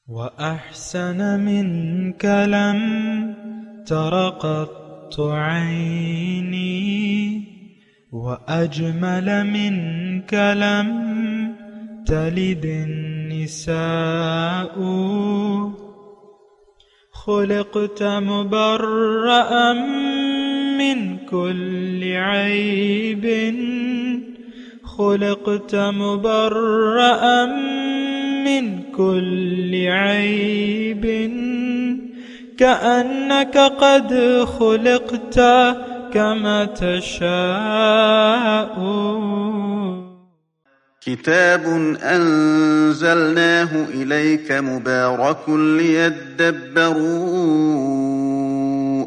وأحسن منك لم تر قط عيني وأجمل منك لم تلد النساء خلقت مبرأ من كل عيب خلقت مبرأ من كل عيب كأنك قد خلقت كما تشاء. كتاب أنزلناه إليك مبارك ليدبروا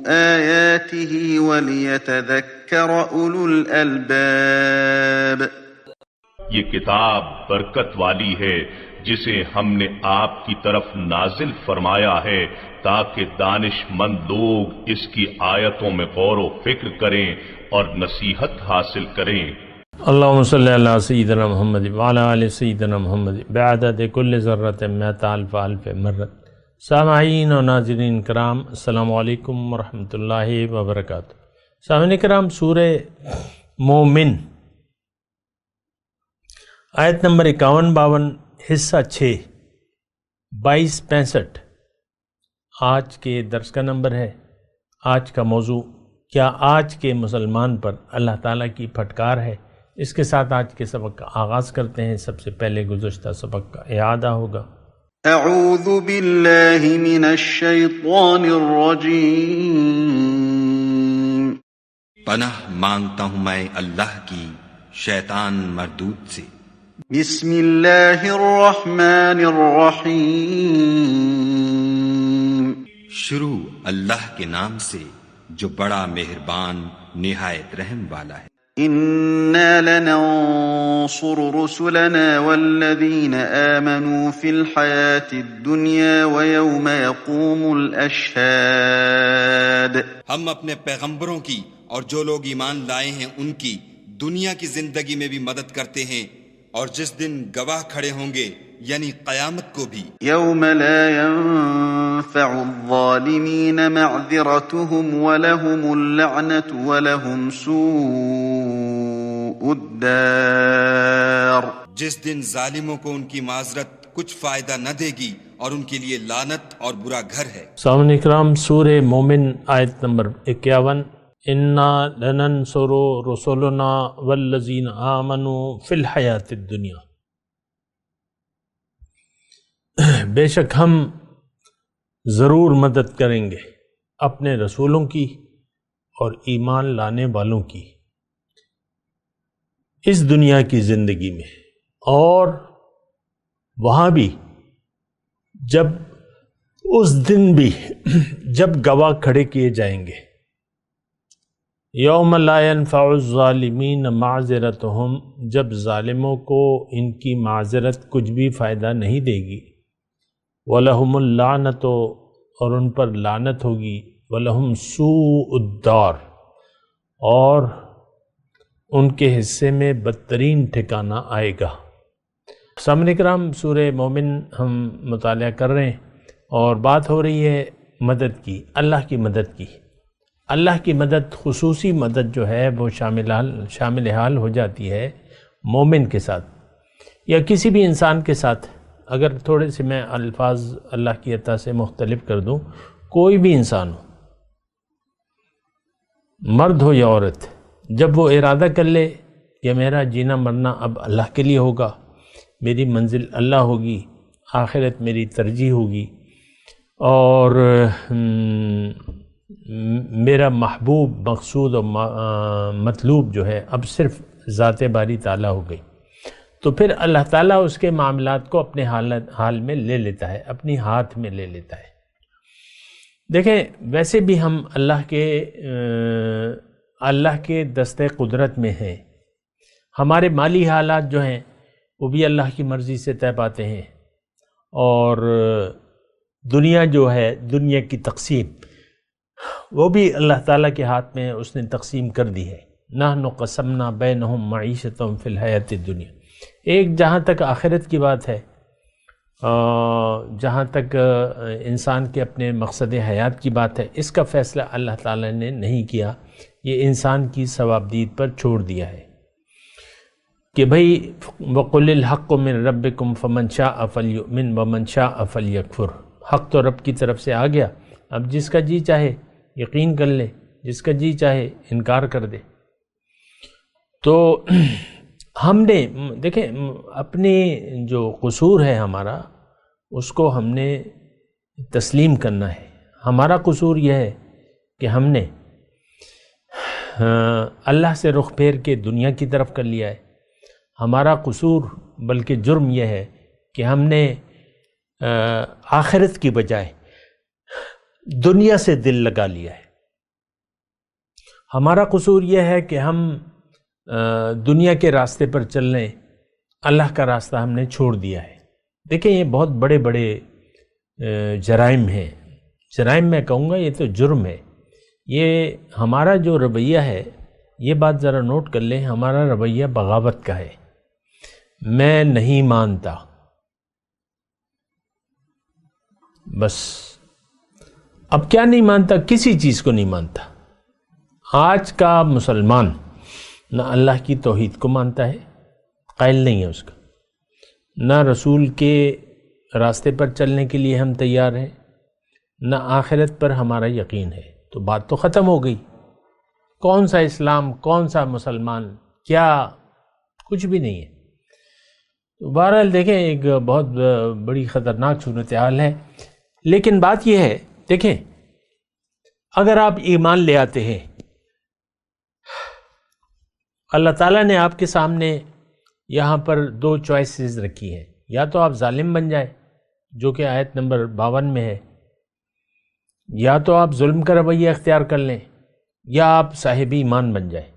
آياته وليتذكر أولو الألباب. یہ کتاب برکت والی ہے جسے ہم نے آپ کی طرف نازل فرمایا ہے تاکہ دانش مند لوگ اس کی آیتوں میں غور و فکر کریں اور نصیحت حاصل کریں. اللہم صلی اللہ سیدنا محمد وعلی آل سیدنا محمد بعدد کل ذرۃ مئۃ الف الف مرۃ. سامعین و ناظرین کرام، السلام علیکم ورحمۃ اللہ وبرکاتہ. سامعین کرام، سورہ مومن آیت نمبر 51-52 حصہ 6 22-65 آج کے درس کا نمبر ہے. آج کا موضوع کیا آج کے مسلمان پر اللہ تعالیٰ کی پھٹکار ہے. اس کے ساتھ آج کے سبق کا آغاز کرتے ہیں. سب سے پہلے گزشتہ سبق کا اعادہ ہوگا. اعوذ باللہ من الشیطان الرجیم. پناہ مانگتا ہوں میں اللہ کی شیطان مردود سے. بسم اللہ الرحمن الرحیم. شروع اللہ کے نام سے جو بڑا مہربان نہایت رحم والا ہے. اِنَّا لَنَنصُرُ رُسُلَنَا وَالَّذِينَ آمَنُوا فِي الْحَيَاةِ الدُّنْيَا وَيَوْمَ يَقُومُ الْأَشْهَادُ. ہم اپنے پیغمبروں کی اور جو لوگ ایمان لائے ہیں ان کی دنیا کی زندگی میں بھی مدد کرتے ہیں اور جس دن گواہ کھڑے ہوں گے یعنی قیامت کو بھی. يَوْمَ لَا يَنفَعُ الظَّالِمِينَ مَعْذِرَتُهُمْ وَلَهُمُ اللَّعْنَةُ وَلَهُمْ سُوءُ الدَّارِ. جس دن ظالموں کو ان کی معذرت کچھ فائدہ نہ دے گی اور ان کے لیے لعنت اور برا گھر ہے. سامعین اکرام، سورہ مومن آیت نمبر 51. انا لننصر رسلنا والذین آمنوا فی الحیاۃ الدنیا. بے شک ہم ضرور مدد کریں گے اپنے رسولوں کی اور ایمان لانے والوں کی اس دنیا کی زندگی میں، اور وہاں بھی جب اس دن بھی جب گواہ کھڑے کیے جائیں گے. یوم لا ينفع الظالمین معذرتہم، جب ظالموں کو ان کی معذرت کچھ بھی فائدہ نہیں دے گی. وَلَهُمُ اللَّعْنَةُ، اور ان پر لعنت ہوگی. وَلَهُمْ سُوءُ الدَّارِ، اور ان کے حصے میں بدترین ٹھکانہ آئے گا. سامعین کرام، سورہ مومن ہم مطالعہ کر رہے ہیں اور بات ہو رہی ہے مدد کی، اللہ کی مدد کی. اللہ کی مدد، خصوصی مدد جو ہے وہ شامل حال ہو جاتی ہے مومن کے ساتھ یا کسی بھی انسان کے ساتھ. اگر تھوڑے سے میں الفاظ اللہ کی عطا سے مختلف کر دوں، کوئی بھی انسان ہو، مرد ہو یا عورت، جب وہ ارادہ کر لے کہ میرا جینا مرنا اب اللہ کے لیے ہوگا، میری منزل اللہ ہوگی، آخرت میری ترجیح ہوگی، اور میرا محبوب، مقصود اور مطلوب جو ہے اب صرف ذات باری تعالیٰ ہو گئی، تو پھر اللہ تعالیٰ اس کے معاملات کو اپنے حال میں لے لیتا ہے، اپنی ہاتھ میں لے لیتا ہے. دیکھیں، ویسے بھی ہم اللہ کے دستے قدرت میں ہیں. ہمارے مالی حالات جو ہیں وہ بھی اللہ کی مرضی سے طے پاتے ہیں، اور دنیا جو ہے، دنیا کی تقسیم، وہ بھی اللہ تعالیٰ کے ہاتھ میں اس نے تقسیم کر دی ہے. نحن قسمنا بینہم معیشتہم فی الحیاۃ الدنیا. ایک جہاں تک آخرت کی بات ہے جہاں تک انسان کے اپنے مقصد حیات کی بات ہے، اس کا فیصلہ اللہ تعالیٰ نے نہیں کیا، یہ انسان کی ثوابدید پر چھوڑ دیا ہے کہ بھئی وَقُلِ الْحَقُّ مِن رَبِّكُمْ فَمَنْ شَاءَ فَلْيُؤْمِنْ وَمَنْ شَاءَ فَلْيَكْفُرْ۔ حق تو رب کی طرف سے آ گیا، اب جس کا جی چاہے یقین کر لے، جس کا جی چاہے انکار کر دے۔ تو ہم نے دیکھیں اپنی جو قصور ہے ہمارا، اس کو ہم نے تسلیم کرنا ہے۔ ہمارا قصور یہ ہے کہ ہم نے اللہ سے رخ پھیر کے دنیا کی طرف کر لیا ہے۔ ہمارا قصور بلکہ جرم یہ ہے کہ ہم نے آخرت کی بجائے دنیا سے دل لگا لیا ہے۔ ہمارا قصور یہ ہے کہ ہم دنیا کے راستے پر چل رہے، اللہ کا راستہ ہم نے چھوڑ دیا ہے۔ دیکھیں یہ بہت بڑے بڑے جرائم ہیں، جرائم میں کہوں گا یہ تو جرم ہے۔ یہ ہمارا جو رویہ ہے، یہ بات ذرا نوٹ کر لیں، ہمارا رویہ بغاوت کا ہے۔ میں نہیں مانتا، بس اب کیا نہیں مانتا؟ کسی چیز کو نہیں مانتا۔ آج کا مسلمان نہ اللہ کی توحید کو مانتا ہے، قائل نہیں ہے اس کا، نہ رسول کے راستے پر چلنے کے لیے ہم تیار ہیں، نہ آخرت پر ہمارا یقین ہے۔ تو بات تو ختم ہو گئی۔ کون سا اسلام، کون سا مسلمان، کیا کچھ بھی نہیں ہے۔ تو بہرحال دیکھیں ایک بہت بڑی خطرناک صورتحال ہے، لیکن بات یہ ہے، دیکھیں اگر آپ ایمان لے آتے ہیں، اللہ تعالیٰ نے آپ کے سامنے یہاں پر دو چوائسز رکھی ہیں، یا تو آپ ظالم بن جائیں جو کہ آیت نمبر 52 میں ہے، یا تو آپ ظلم کا رویہ اختیار کر لیں، یا آپ صاحب ایمان بن جائیں۔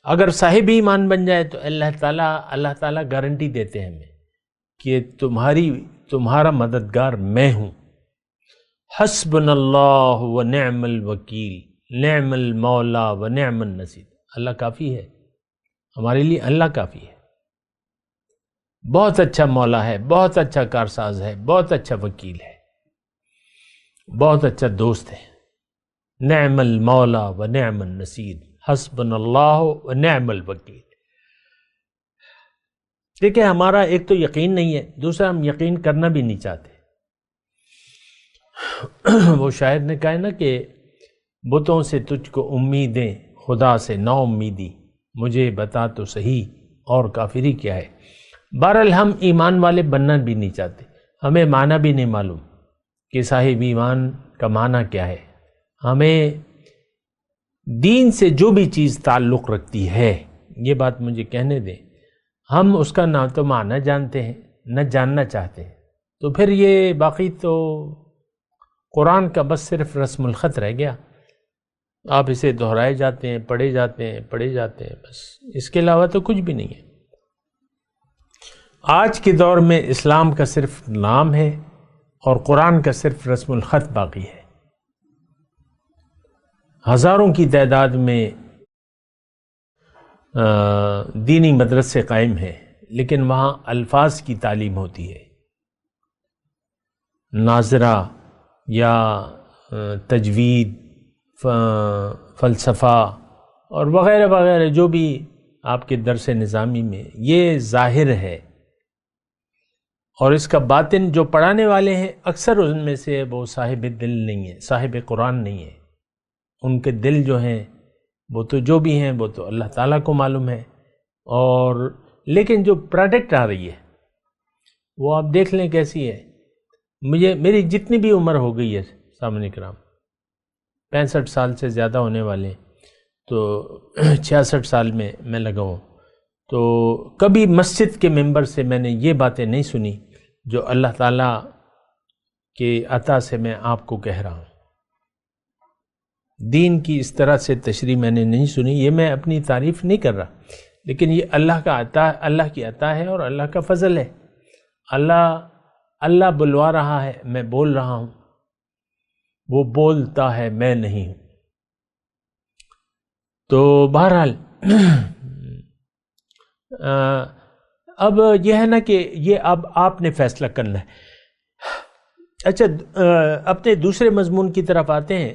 اگر صاحب ایمان بن جائے تو اللہ تعالیٰ گارنٹی دیتے ہیں ہمیں کہ تمہارا مددگار میں ہوں۔ حسبنا اللہ و نعم الوکیل، نعم المولا و نعم النصیر۔ اللہ کافی ہے ہمارے لیے، اللہ کافی ہے، بہت اچھا مولا ہے، بہت اچھا کارساز ہے، بہت اچھا وکیل ہے، بہت اچھا دوست ہے۔ نعم المولا و نعم النصیر، حسبنا اللہ و نعم الوکیل۔ دیکھیں ہمارا ایک تو یقین نہیں ہے، دوسرا ہم یقین کرنا بھی نہیں چاہتے۔ وہ شاعر نے کہا ہے نا کہ بتوں سے تجھ کو امیدیں، خدا سے نا امیدی، مجھے بتا تو صحیح اور کافری کیا ہے۔ بہرحال ہم ایمان والے بننا بھی نہیں چاہتے، ہمیں معنی بھی نہیں معلوم کہ صاحب ایمان کا معنی کیا ہے۔ ہمیں دین سے جو بھی چیز تعلق رکھتی ہے، یہ بات مجھے کہنے دیں، ہم اس کا نہ تو معنی جانتے ہیں نہ جاننا چاہتے ہیں، تو پھر یہ باقی تو قرآن کا بس صرف رسم الخط رہ گیا۔ آپ اسے دہرائے جاتے ہیں، پڑھے جاتے ہیں، بس اس کے علاوہ تو کچھ بھی نہیں ہے۔ آج کے دور میں اسلام کا صرف نام ہے اور قرآن کا صرف رسم الخط باقی ہے۔ ہزاروں کی تعداد میں دینی مدرسے قائم ہیں، لیکن وہاں الفاظ کی تعلیم ہوتی ہے، ناظرہ یا تجوید، فلسفہ اور وغیرہ وغیرہ جو بھی آپ کے درس نظامی میں، یہ ظاہر ہے، اور اس کا باطن جو پڑھانے والے ہیں اکثر ان میں سے وہ صاحب دل نہیں ہے، صاحب قرآن نہیں ہے۔ ان کے دل جو ہیں وہ تو جو بھی ہیں وہ تو اللہ تعالیٰ کو معلوم ہے، اور لیکن جو پروڈکٹ آ رہی ہے وہ آپ دیکھ لیں کیسی ہے۔ میری جتنی بھی عمر ہو گئی ہے سامنے کرام، 65 سال سے زیادہ ہونے والے، تو 66 سال میں لگا ہوں، تو کبھی مسجد کے ممبر سے میں نے یہ باتیں نہیں سنی جو اللہ تعالیٰ کے عطا سے میں آپ کو کہہ رہا ہوں۔ دین کی اس طرح سے تشریح میں نے نہیں سنی، یہ میں اپنی تعریف نہیں کر رہا، لیکن یہ اللہ کا عطا، اللہ کی عطا ہے اور اللہ کا فضل ہے۔ اللہ بلوا رہا ہے، میں بول رہا ہوں، وہ بولتا ہے، میں نہیں ہوں۔ تو بہرحال اب یہ ہے نا کہ یہ اب آپ نے فیصلہ کرنا ہے. اچھا اپنے دوسرے مضمون کی طرف آتے ہیں.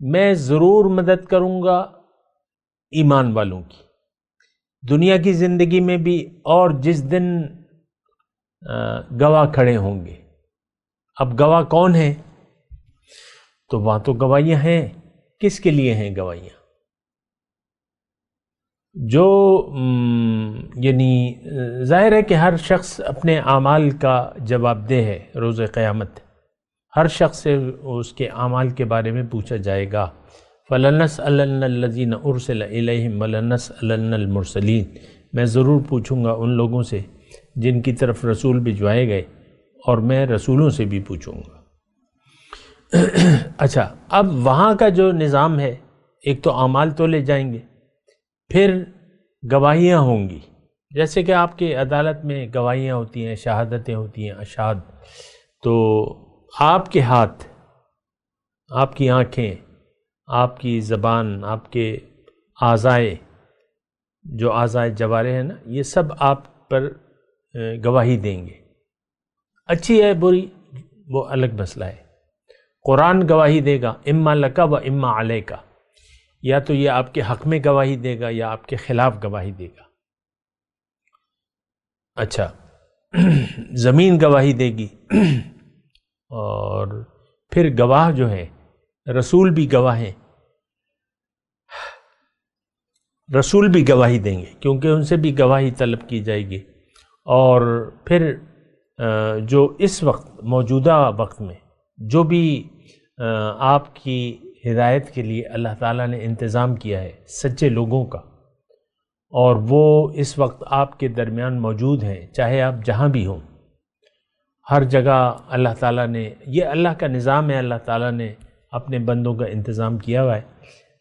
میں ضرور مدد کروں گا ایمان والوں کی دنیا کی زندگی میں بھی، اور جس دن گواہ کھڑے ہوں گے. اب گواہ کون ہیں؟ تو وہاں تو گواہیاں ہیں. کس کے لیے ہیں گواہیاں؟ جو یعنی ظاہر ہے کہ ہر شخص اپنے اعمال کا جواب دہ ہے روز قیامت. ہر شخص سے اس کے اعمال کے بارے میں پوچھا جائے گا. فَلَنَسْأَلَنَّ الَّذِينَ أُرْسِلَ إِلَيْهِمْ وَلَنَسْأَلَنَّ الْمُرْسَلِينَ. میں ضرور پوچھوں گا ان لوگوں سے جن کی طرف رسول بھجوائے گئے، اور میں رسولوں سے بھی پوچھوں گا. اچھا اب وہاں کا جو نظام ہے، ایک تو اعمال تولے جائیں گے، پھر گواہیاں ہوں گی. جیسے کہ آپ کے عدالت میں گواہیاں ہوتی ہیں، شہادتیں ہوتی ہیں، اشہاد. تو آپ کے ہاتھ، آپ کی آنکھیں، آپ کی زبان، آپ کے اعضائے، جو اعضائے جوارح ہیں نا، یہ سب آپ پر گواہی دیں گے. اچھی ہے بری وہ الگ مسئلہ ہے. قرآن گواہی دے گا اما لکا و اما علیکا، یا تو یہ آپ کے حق میں گواہی دے گا یا آپ کے خلاف گواہی دے گا. اچھا زمین گواہی دے گی، اور پھر گواہ جو ہے رسول بھی گواہ ہیں. رسول بھی گواہی دیں گے کیونکہ ان سے بھی گواہی طلب کی جائے گی. اور پھر جو اس وقت موجودہ وقت میں جو بھی آپ کی ہدایت کے لیے اللہ تعالیٰ نے انتظام کیا ہے سچے لوگوں کا، اور وہ اس وقت آپ کے درمیان موجود ہیں، چاہے آپ جہاں بھی ہوں، ہر جگہ اللہ تعالیٰ نے، یہ اللہ کا نظام ہے، اللہ تعالیٰ نے اپنے بندوں کا انتظام کیا ہوا ہے.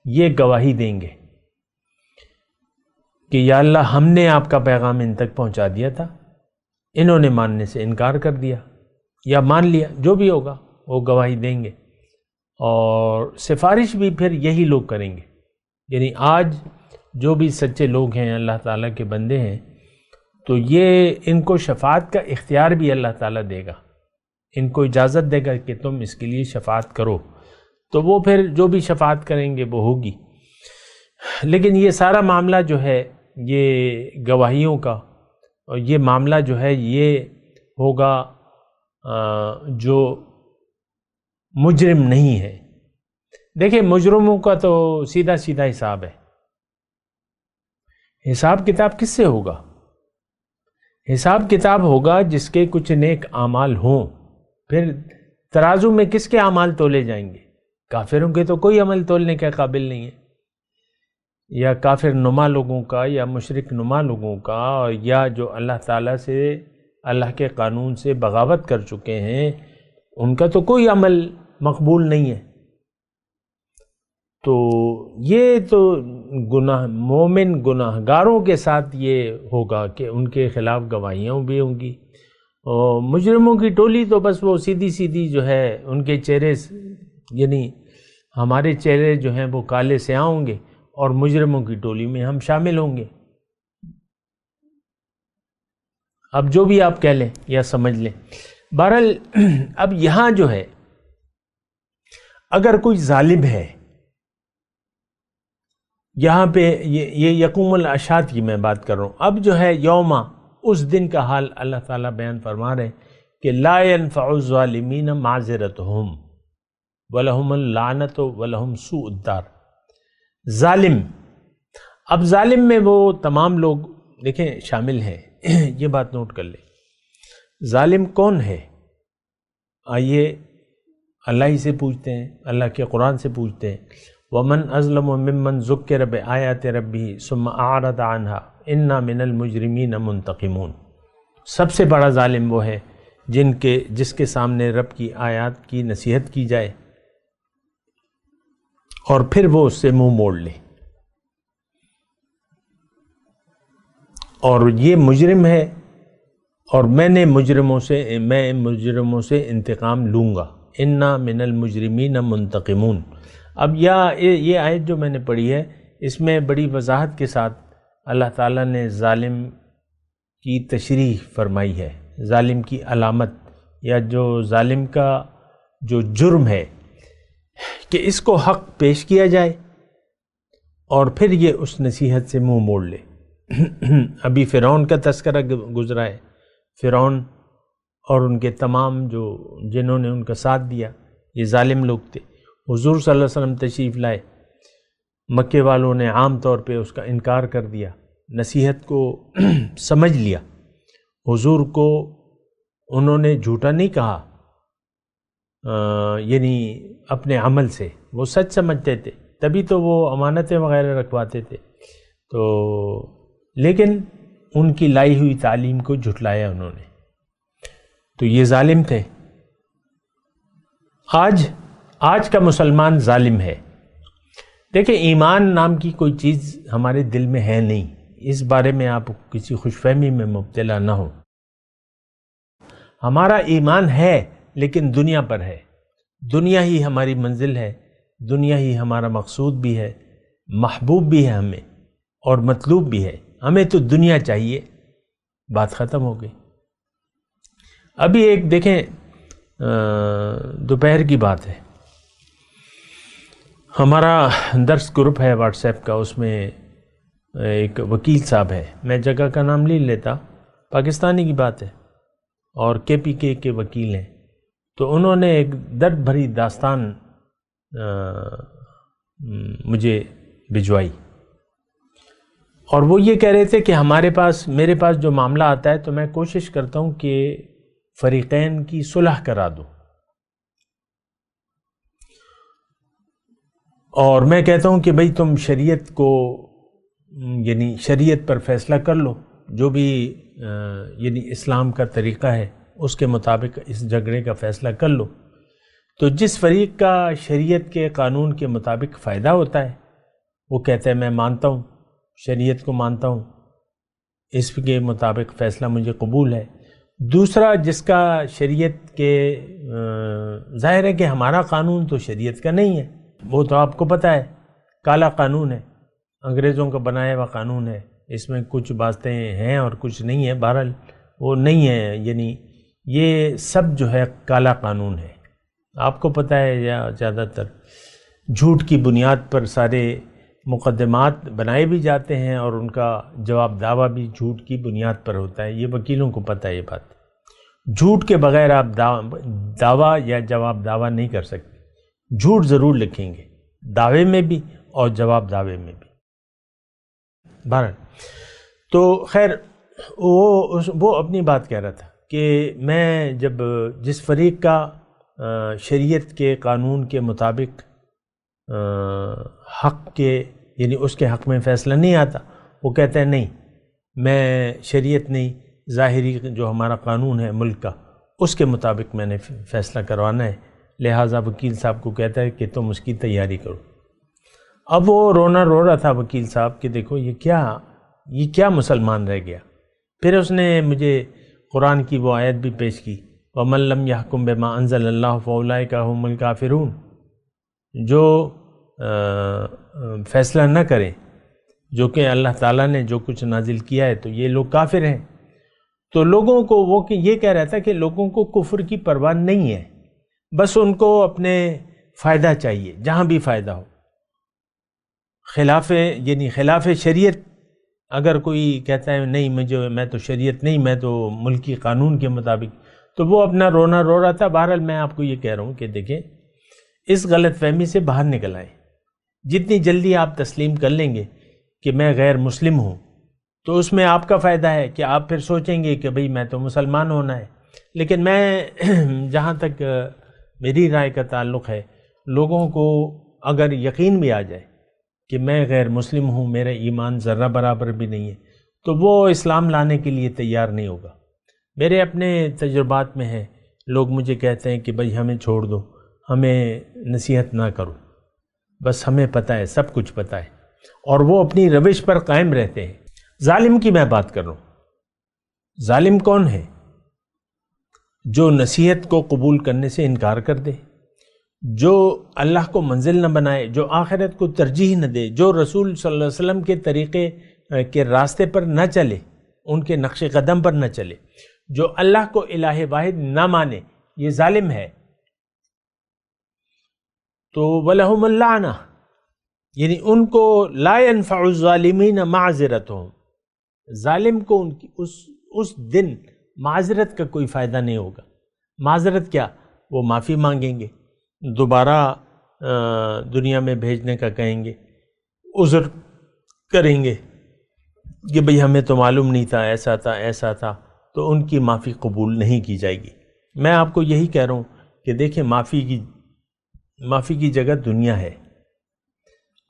یہ گواہی دیں گے کہ یا اللہ ہم نے آپ کا پیغام ان تک پہنچا دیا تھا، انہوں نے ماننے سے انکار کر دیا یا مان لیا، جو بھی ہوگا وہ گواہی دیں گے. اور سفارش بھی پھر یہی لوگ کریں گے. یعنی آج جو بھی سچے لوگ ہیں، اللہ تعالیٰ کے بندے ہیں، تو یہ ان کو شفاعت کا اختیار بھی اللہ تعالیٰ دے گا، ان کو اجازت دے گا کہ تم اس کے لیے شفاعت کرو. تو وہ پھر جو بھی شفاعت کریں گے وہ ہوگی. لیکن یہ سارا معاملہ جو ہے یہ گواہیوں کا، اور یہ معاملہ جو ہے یہ ہوگا جو مجرم نہیں ہے. دیکھیں مجرموں کا تو سیدھا سیدھا حساب ہے. حساب کتاب کس سے ہوگا؟ حساب کتاب ہوگا جس کے کچھ نیک اعمال ہوں. پھر ترازو میں کس کے اعمال تولے جائیں گے؟ کافروں کے تو کوئی عمل تولنے کے قابل نہیں ہے، یا کافر نما لوگوں کا، یا مشرک نما لوگوں کا، یا جو اللہ تعالیٰ سے، اللہ کے قانون سے بغاوت کر چکے ہیں، ان کا تو کوئی عمل مقبول نہیں ہے. تو یہ تو گناہ، مومن گناہ گاروں کے ساتھ یہ ہوگا کہ ان کے خلاف گواہیاں بھی ہوں گی. اور مجرموں کی ٹولی تو بس وہ سیدھی سیدھی جو ہے ان کے چہرے، یعنی ہمارے چہرے جو ہیں وہ کالے سیاہ ہوں گے، اور مجرموں کی ٹولی میں ہم شامل ہوں گے. اب جو بھی آپ کہہ لیں یا سمجھ لیں. بہرحال اب یہاں جو ہے اگر کوئی ظالم ہے، یہاں پہ یہ یقوم الاشہاد کی میں بات کر رہا ہوں. اب جو ہے یوما، اس دن کا حال اللہ تعالیٰ بیان فرما رہے ہیں کہ لا ينفع الظالمین معذرتہم ولہم اللعنۃ ولہم سوء الدار. ظالم، اب ظالم میں وہ تمام لوگ دیکھیں شامل ہیں. یہ بات نوٹ کر لیں. ظالم کون ہے؟ آئیے اللہ ہی سے پوچھتے ہیں، اللہ کے قرآن سے پوچھتے ہیں. وَمَنْ أَظْلَمُ مِمَّنْ ذُكِّرَ بِآيَاتِ رَبِّهِ ثُمَّ أَعْرَضَ عَنْهَا إِنَّا مِنَ الْمُجْرِمِينَ مُنْتَقِمُونَ. سب سے بڑا ظالم وہ ہے جس کے سامنے رب کی آیات کی نصیحت کی جائے اور پھر وہ اس سے منہ موڑ لے. اور یہ مجرم ہے، اور میں مجرموں سے انتقام لوں گا. انا من المجرمین منتقمون. اب یہ آیت جو میں نے پڑھی ہے، اس میں بڑی وضاحت کے ساتھ اللہ تعالیٰ نے ظالم کی تشریح فرمائی ہے، ظالم کی علامت یا جو ظالم کا جو جرم ہے کہ اس کو حق پیش کیا جائے اور پھر یہ اس نصیحت سے منہ موڑ لے۔ ابھی فرعون کا تذکرہ گزرا ہے، فرعون اور ان کے تمام جنہوں نے ان کا ساتھ دیا یہ ظالم لوگ تھے۔ حضور صلی اللہ علیہ وسلم تشریف لائے، مکے والوں نے عام طور پہ اس کا انکار کر دیا، نصیحت کو سمجھ لیا۔ حضور کو انہوں نے جھوٹا نہیں کہا، یعنی اپنے عمل سے وہ سچ سمجھتے تھے، تبھی تو وہ امانتیں وغیرہ رکھواتے تھے۔ تو لیکن ان کی لائی ہوئی تعلیم کو جھٹلایا انہوں نے، تو یہ ظالم تھے۔ آج کا مسلمان ظالم ہے۔ دیکھیں، ایمان نام کی کوئی چیز ہمارے دل میں ہے نہیں، اس بارے میں آپ کسی خوش فہمی میں مبتلا نہ ہو۔ ہمارا ایمان ہے لیکن دنیا پر ہے، دنیا ہی ہماری منزل ہے، دنیا ہی ہمارا مقصود بھی ہے، محبوب بھی ہے ہمیں اور مطلوب بھی ہے۔ ہمیں تو دنیا چاہیے، بات ختم ہو گئی۔ ابھی ایک دیکھیں، دوپہر کی بات ہے، ہمارا درس گروپ ہے واٹس ایپ کا، اس میں ایک وکیل صاحب ہے، میں جگہ کا نام نہیں لیتا، پاکستانی کی بات ہے اور کے پی کے وکیل ہیں۔ تو انہوں نے ایک درد بھری داستان مجھے بھجوائی، اور وہ یہ کہہ رہے تھے کہ میرے پاس جو معاملہ آتا ہے تو میں کوشش کرتا ہوں کہ فریقین کی صلح کرا دوں، اور میں کہتا ہوں کہ بھئی تم شریعت کو، یعنی شریعت پر فیصلہ کر لو، جو بھی یعنی اسلام کا طریقہ ہے اس کے مطابق اس جھگڑے کا فیصلہ کر لو۔ تو جس فریق کا شریعت کے قانون کے مطابق فائدہ ہوتا ہے وہ کہتا ہے میں مانتا ہوں، شریعت کو مانتا ہوں، اس کے مطابق فیصلہ مجھے قبول ہے۔ دوسرا جس کا شریعت کے ظاہر ہے کہ ہمارا قانون تو شریعت کا نہیں ہے، وہ تو آپ کو پتہ ہے کالا قانون ہے، انگریزوں کا بنایا ہوا قانون ہے، اس میں کچھ باتیں ہیں اور کچھ نہیں ہے، بہرحال وہ نہیں ہے، یعنی یہ سب جو ہے کالا قانون ہے۔ آپ کو پتہ ہے، یا زیادہ تر جھوٹ کی بنیاد پر سارے مقدمات بنائے بھی جاتے ہیں اور ان کا جواب دعویٰ بھی جھوٹ کی بنیاد پر ہوتا ہے، یہ وکیلوں کو پتہ ہے یہ بات۔ جھوٹ کے بغیر آپ دعویٰ یا جواب دعویٰ نہیں کر سکتے، جھوٹ ضرور لکھیں گے، دعوے میں بھی اور جواب دعوے میں بھی۔ بہرحال تو خیر وہ اپنی بات کہہ رہا تھا کہ میں جب جس فریق کا شریعت کے قانون کے مطابق حق کے، یعنی اس کے حق میں فیصلہ نہیں آتا، وہ کہتا ہے نہیں، میں شریعت نہیں، ظاہری جو ہمارا قانون ہے ملک کا اس کے مطابق میں نے فیصلہ کروانا ہے، لہٰذا وکیل صاحب کو کہتا ہے کہ تم اس کی تیاری کرو۔ اب وہ رونا رو رہا تھا وکیل صاحب کہ دیکھو یہ کیا مسلمان رہ گیا۔ پھر اس نے مجھے قرآن کی وہ آیت بھی پیش کی، وَمَن لَّمْ يَحْكُم بِمَا أَنزَلَ اللَّهُ فَأُولَٰئِكَ هُمُ الْكَافِرُونَ، جو فیصلہ نہ کریں جو کہ اللہ تعالیٰ نے جو کچھ نازل کیا ہے تو یہ لوگ کافر ہیں۔ تو لوگوں کو وہ یہ کہہ رہا تھا کہ لوگوں کو کفر کی پرواہ نہیں ہے، بس ان کو اپنے فائدہ چاہیے، جہاں بھی فائدہ ہو، خلاف شریعت اگر کوئی کہتا ہے نہیں میں تو شریعت نہیں، میں تو ملکی قانون کے مطابق، تو وہ اپنا رونا رو رہا تھا۔ بہرحال میں آپ کو یہ کہہ رہا ہوں کہ دیکھیں، اس غلط فہمی سے باہر نکل آئیں۔ جتنی جلدی آپ تسلیم کر لیں گے کہ میں غیر مسلم ہوں تو اس میں آپ کا فائدہ ہے کہ آپ پھر سوچیں گے کہ بھئی میں تو مسلمان ہونا ہے۔ لیکن میں جہاں تک میری رائے کا تعلق ہے، لوگوں کو اگر یقین بھی آ جائے کہ میں غیر مسلم ہوں، میرا ایمان ذرہ برابر بھی نہیں ہے، تو وہ اسلام لانے کے لیے تیار نہیں ہوگا۔ میرے اپنے تجربات میں ہے، لوگ مجھے کہتے ہیں کہ بھئی ہمیں چھوڑ دو، ہمیں نصیحت نہ کرو، بس ہمیں پتہ ہے، سب کچھ پتہ ہے، اور وہ اپنی روش پر قائم رہتے ہیں۔ ظالم کی میں بات کر رہا ہوں۔ ظالم کون ہے؟ جو نصیحت کو قبول کرنے سے انکار کر دے، جو اللہ کو منزل نہ بنائے، جو آخرت کو ترجیح نہ دے، جو رسول صلی اللہ علیہ وسلم کے طریقے کے راستے پر نہ چلے، ان کے نقش قدم پر نہ چلے، جو اللہ کو الہ واحد نہ مانے یہ ظالم ہے۔ تو وَلَهُمُ اللعنہ، یعنی ان کو لا ينفع الظالمین معذرتهم، ظالم کو ان کی اس دن معذرت کا کوئی فائدہ نہیں ہوگا۔ معذرت کیا؟ وہ معافی مانگیں گے، دوبارہ دنیا میں بھیجنے کا کہیں گے، عذر کریں گے کہ بھئی ہمیں تو معلوم نہیں تھا، ایسا تھا ایسا تھا، تو ان کی معافی قبول نہیں کی جائے گی۔ میں آپ کو یہی کہہ رہا ہوں کہ دیکھیں معافی کی جگہ دنیا ہے۔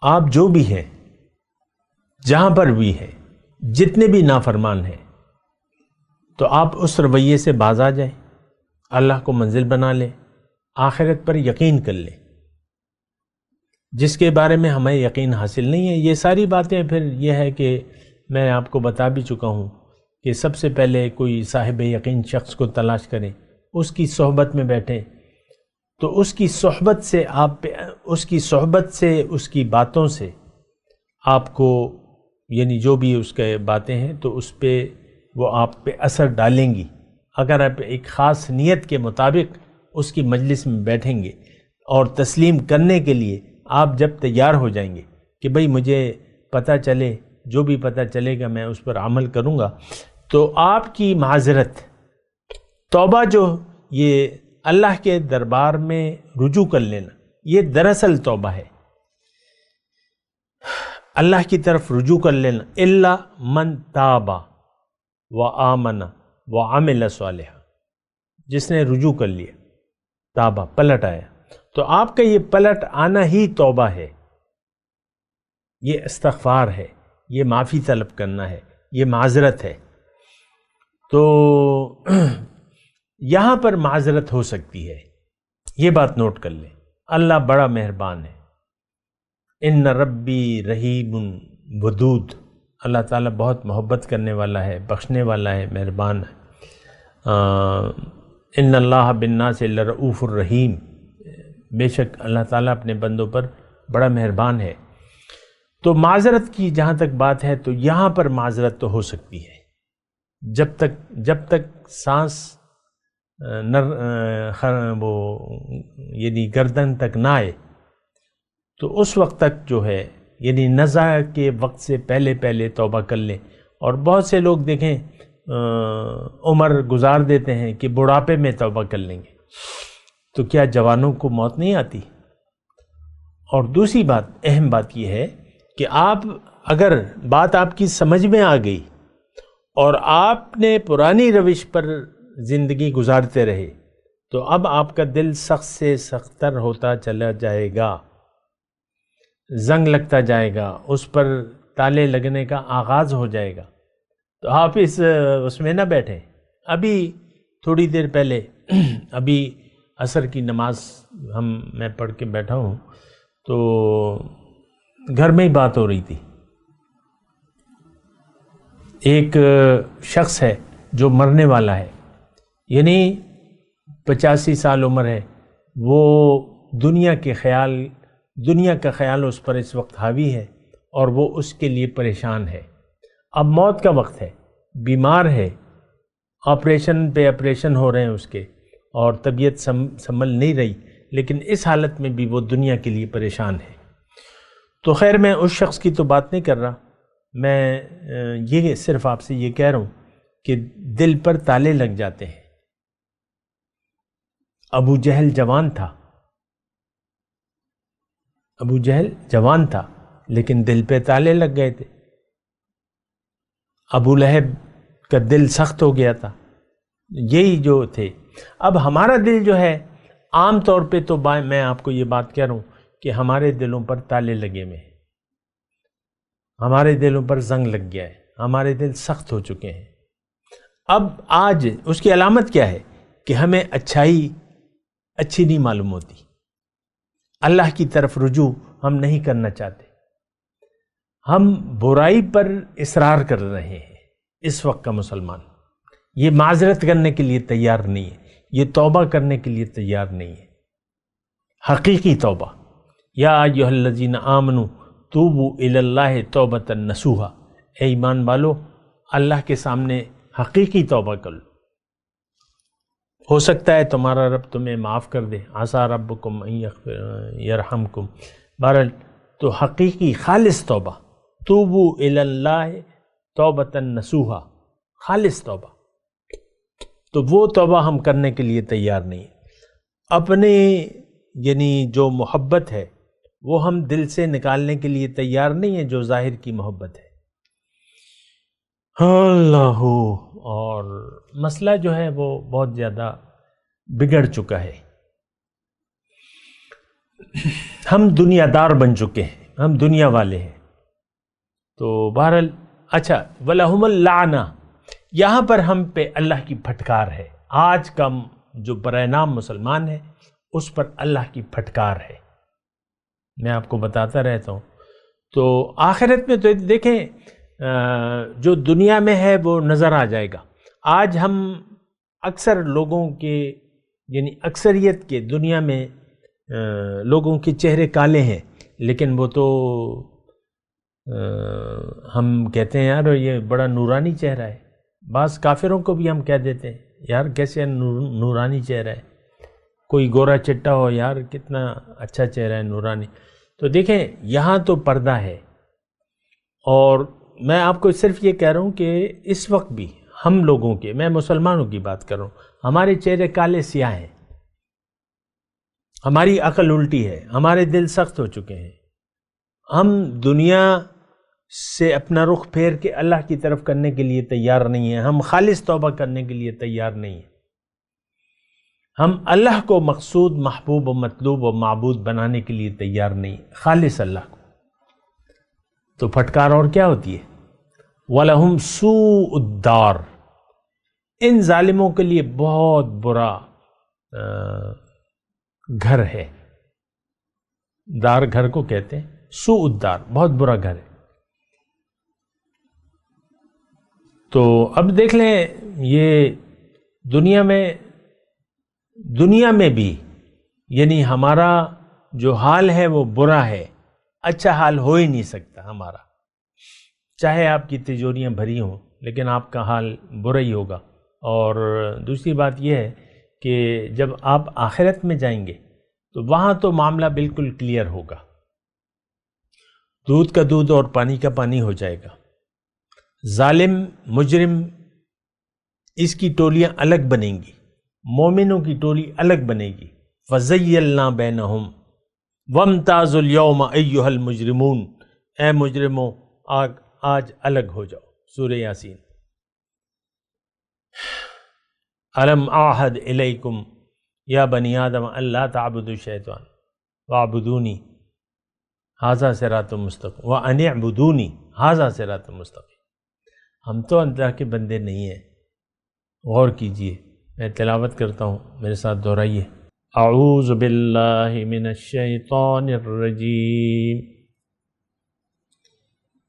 آپ جو بھی ہیں، جہاں پر بھی ہیں، جتنے بھی نافرمان ہیں، تو آپ اس رویے سے باز آ جائیں، اللہ کو منزل بنا لیں، آخرت پر یقین کر لیں، جس کے بارے میں ہمیں یقین حاصل نہیں ہے۔ یہ ساری باتیں پھر یہ ہے کہ میں آپ کو بتا بھی چکا ہوں کہ سب سے پہلے کوئی صاحب یقین شخص کو تلاش کریں، اس کی صحبت میں بیٹھیں، تو اس کی صحبت سے اس کی باتوں سے آپ کو، یعنی جو بھی اس کے باتیں ہیں تو اس پہ وہ آپ پہ اثر ڈالیں گی۔ اگر آپ ایک خاص نیت کے مطابق اس کی مجلس میں بیٹھیں گے اور تسلیم کرنے کے لیے آپ جب تیار ہو جائیں گے کہ بھئی مجھے پتہ چلے، جو بھی پتہ چلے گا میں اس پر عمل کروں گا، تو آپ کی معذرت، توبہ جو یہ اللہ کے دربار میں رجوع کر لینا، یہ دراصل توبہ ہے، اللہ کی طرف رجوع کر لینا۔ الا من تاب وآمن وعمل صالحا، جس نے رجوع کر لیا، تابہ پلٹ آیا، تو آپ کا یہ پلٹ آنا ہی توبہ ہے، یہ استغفار ہے، یہ معافی طلب کرنا ہے، یہ معذرت ہے۔ تو یہاں پر معذرت ہو سکتی ہے، یہ بات نوٹ کر لیں۔ اللہ بڑا مہربان ہے، ان ربی رحیم ودود، اللہ تعالیٰ بہت محبت کرنے والا ہے، بخشنے والا ہے، مہربان ہے۔ ان اللہ بالناس لرؤوف الرحیم، بے شک اللہ تعالیٰ اپنے بندوں پر بڑا مہربان ہے۔ تو معذرت کی جہاں تک بات ہے تو یہاں پر معذرت تو ہو سکتی ہے، جب تک سانس یعنی گردن تک نہ آئے، تو اس وقت تک جو ہے، یعنی نزع کے وقت سے پہلے توبہ کر لیں۔ اور بہت سے لوگ دیکھیں عمر گزار دیتے ہیں کہ بڑھاپے میں توبہ کر لیں گے، تو کیا جوانوں کو موت نہیں آتی؟ اور دوسری بات، اہم بات یہ ہے کہ اگر بات آپ کی سمجھ میں آ گئی اور آپ نے پرانی روش پر زندگی گزارتے رہے، تو اب آپ کا دل سخت سے سختر ہوتا چلا جائے گا، زنگ لگتا جائے گا، اس پر تالے لگنے کا آغاز ہو جائے گا۔ تو آپ اس میں نہ بیٹھیں۔ ابھی تھوڑی دیر پہلے ابھی عصر کی نماز میں پڑھ کے بیٹھا ہوں، تو گھر میں ہی بات ہو رہی تھی۔ ایک شخص ہے جو مرنے والا ہے، یعنی 85 سال عمر ہے، وہ دنیا کا خیال اس پر اس وقت حاوی ہے، اور وہ اس کے لیے پریشان ہے۔ اب موت کا وقت ہے، بیمار ہے، آپریشن ہو رہے ہیں اس کے، اور طبیعت سنبھل نہیں رہی، لیکن اس حالت میں بھی وہ دنیا کے لیے پریشان ہے۔ تو خیر، میں اس شخص کی تو بات نہیں کر رہا، میں یہ صرف آپ سے یہ کہہ رہا ہوں کہ دل پر تالے لگ جاتے ہیں۔ ابو جہل جوان تھا لیکن دل پہ تالے لگ گئے تھے۔ ابو لہب کا دل سخت ہو گیا تھا، یہی جو تھے۔ اب ہمارا دل جو ہے، عام طور پہ تو میں آپ کو یہ بات کہہ رہا ہوں کہ ہمارے دلوں پر تالے لگے ہوئے ہیں، ہمارے دلوں پر زنگ لگ گیا ہے، ہمارے دل سخت ہو چکے ہیں۔ اب آج اس کی علامت کیا ہے کہ ہمیں اچھی نہیں معلوم ہوتی، اللہ کی طرف رجوع ہم نہیں کرنا چاہتے، ہم برائی پر اصرار کر رہے ہیں۔ اس وقت کا مسلمان یہ معذرت کرنے کے لیے تیار نہیں ہے، یہ توبہ کرنے کے لیے تیار نہیں ہے، حقیقی توبہ۔ یا ایھا الذین آمنوا توبوا الی اللہ توبۃ نصوحا، اے ایمان والو اللہ کے سامنے حقیقی توبہ کر لو، ہو سکتا ہے تمہارا رب تمہیں معاف کر دے، عسیٰ ربکم ان یرحمکم، بہرحال تو حقیقی خالص توبہ، توبوا الی اللہ توبۃ نصوحا، خالص توبہ، تو وہ توبہ ہم کرنے کے لیے تیار نہیں ہیں۔ اپنے یعنی جو محبت ہے وہ ہم دل سے نکالنے کے لیے تیار نہیں ہیں، جو ظاہر کی محبت ہے۔ اللہ، اور مسئلہ جو ہے وہ بہت زیادہ بگڑ چکا ہے، ہم دنیا دار بن چکے ہیں، ہم دنیا والے ہیں۔ تو بہرحال اچھا، وَلَهُمُ اللَّعْنَةُ، یہاں پر ہم پہ اللہ کی پھٹکار ہے، آج کا جو برائے نام مسلمان ہے اس پر اللہ کی پھٹکار ہے، میں آپ کو بتاتا رہتا ہوں۔ تو آخرت میں تو دیکھیں جو دنیا میں ہے وہ نظر آ جائے گا۔ آج ہم اکثر لوگوں کے یعنی اکثریت کے دنیا میں لوگوں کے چہرے کالے ہیں، لیکن وہ تو ہم کہتے ہیں یار یہ بڑا نورانی چہرہ ہے، بعض کافروں کو بھی ہم کہہ دیتے ہیں یار کیسے نورانی چہرہ ہے، کوئی گورا چٹا ہو یار کتنا اچھا چہرہ ہے نورانی۔ تو دیکھیں یہاں تو پردہ ہے، اور میں آپ کو صرف یہ کہہ رہا ہوں کہ اس وقت بھی ہم لوگوں کے، میں مسلمانوں کی بات کر رہا ہوں، ہمارے چہرے کالے سیاہ ہیں، ہماری عقل الٹی ہے، ہمارے دل سخت ہو چکے ہیں، ہم دنیا سے اپنا رخ پھیر کے اللہ کی طرف کرنے کے لیے تیار نہیں ہیں، ہم خالص توبہ کرنے کے لیے تیار نہیں ہیں، ہم اللہ کو مقصود، محبوب و مطلوب و معبود بنانے کے لیے تیار نہیں، خالص اللہ کو۔ تو پھٹکار اور کیا ہوتی ہے؟ وَلَهُمْ سُوءُ الدَّارِ، ان ظالموں کے لیے بہت برا گھر ہے، دار گھر کو کہتے ہیں، سوء الدار، بہت برا گھر ہے۔ تو اب دیکھ لیں یہ دنیا میں بھی یعنی ہمارا جو حال ہے وہ برا ہے، اچھا حال ہو ہی نہیں سکتا ہمارا، چاہے آپ کی تجوریاں بھری ہوں لیکن آپ کا حال برا ہی ہوگا۔ اور دوسری بات یہ ہے کہ جب آپ آخرت میں جائیں گے تو وہاں تو معاملہ بالکل کلیئر ہوگا، دودھ کا دودھ اور پانی کا پانی ہو جائے گا، ظالم مجرم اس کی ٹولیاں الگ بنیں گی، مومنوں کی ٹولی الگ بنے گی، فَزَيَّلْنَا بَيْنَهُمْ وَامْتَازُوا الْيَوْمَ أَيُّهَا الْمُجْرِمُونَ، اے مجرموں آج الگ ہو جاؤ، سورہ یاسین۔ أَلَمْ أَعْهَدْ إِلَيْكُمْ يَا بَنِي آدَمَ أَلَّا تَعْبُدُوا الشَّيْطَانَ وَاعْبُدُونِي هَذَا صِرَاطٌ مُسْتَقِيمٌ وَأَنِ اعْبُدُونِي هَذَا صِرَاطٌ مُسْتَقِيمٌ۔ ہم تو اللہ کے بندے نہیں ہیں، غور کیجئے، میں تلاوت کرتا ہوں، میرے ساتھ دہرائیے۔ اعوذ باللہ من الشیطان الرجیم،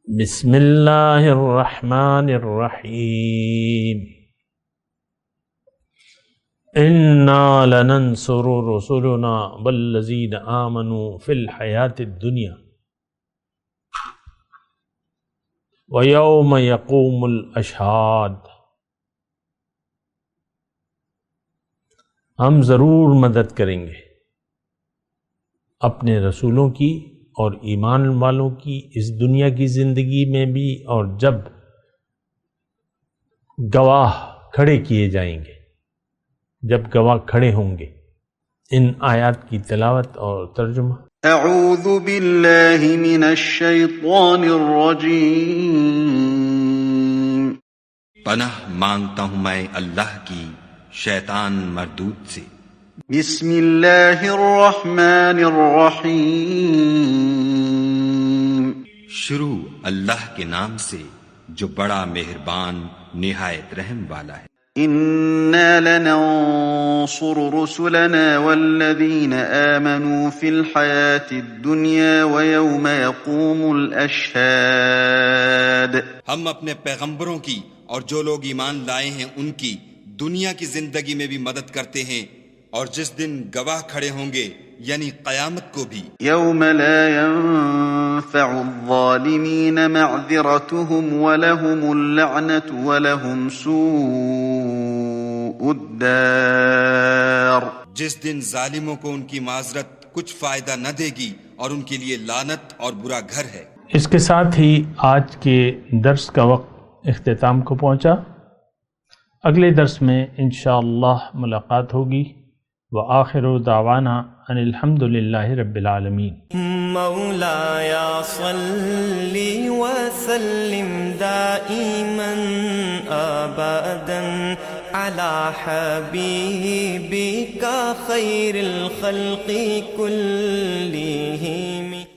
بسم اللہ الرحمن الرحیم، انا لننصر رسلنا والذین آمنوا فی الحیاة الدنیا وَيَوْمَ يَقُومُ الْأَشْهَادُ، ہم ضرور مدد کریں گے اپنے رسولوں کی اور ایمان والوں کی اس دنیا کی زندگی میں بھی، اور جب گواہ کھڑے کیے جائیں گے، جب گواہ کھڑے ہوں گے۔ ان آیات کی تلاوت اور ترجمہ۔ اعوذ باللہ من الشیطان الرجیم، پناہ مانگتا ہوں میں اللہ کی شیطان مردود سے۔ بسم اللہ الرحمن الرحیم، شروع اللہ کے نام سے جو بڑا مہربان نہایت رحم والا ہے۔ انا لننصر رسلنا والذین آمنوا فی الحیاة الدنیا ویوم یقوم الاشہاد، ہم اپنے پیغمبروں کی اور جو لوگ ایمان لائے ہیں ان کی دنیا کی زندگی میں بھی مدد کرتے ہیں، اور جس دن گواہ کھڑے ہوں گے یعنی قیامت کو بھی۔ یوم لا تنفع الظالمين معذرتهم ولهم اللعنة ولهم سوء الدار۔ جس دن ظالموں کو ان کی معذرت کچھ فائدہ نہ دے گی اور ان کے لیے لعنت اور برا گھر ہے۔ اس کے ساتھ ہی آج کے درس کا وقت اختتام کو پہنچا۔ اگلے درس میں انشاءاللہ ملاقات ہوگی۔ وآخر دعوانا ان الحمد للہ رب العالمین۔ مولاي صل وسلم دائما ابدا على حبيبك خير الخلق كلهم۔